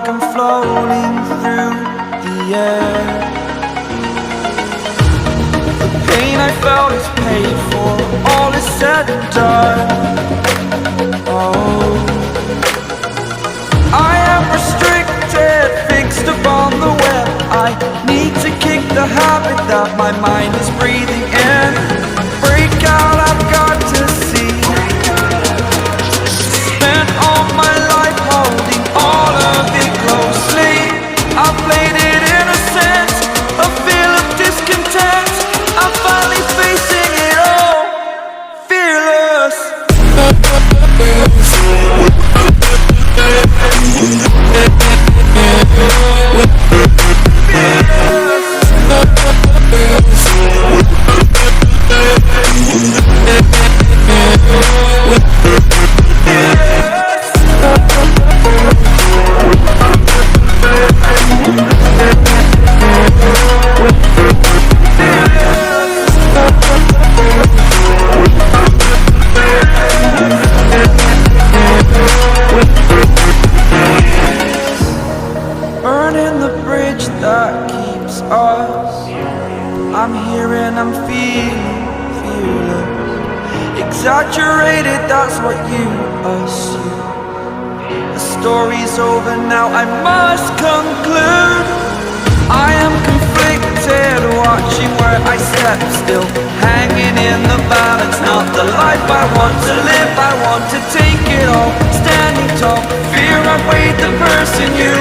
like I'm floating through the air. The pain I felt is paid for, all is said and done. Oh, I am restricted, fixed upon the web. I need to kick the habit that my mind is breathing in. Break out, I've got to see. Spent all my life holding all of it closely. I played it innocent, a feel of discontent. I'm finally facing it all, fearless. Burning the bridge that keeps us. I'm here and I'm feeling fearless. Exaggerated, that's what you assume. The story's over now, I must conclude. I am conflicted, watching where I step still, hanging in the balance. Not the life I want to live, I want to take it all. Standing tall, fear I weighed the person you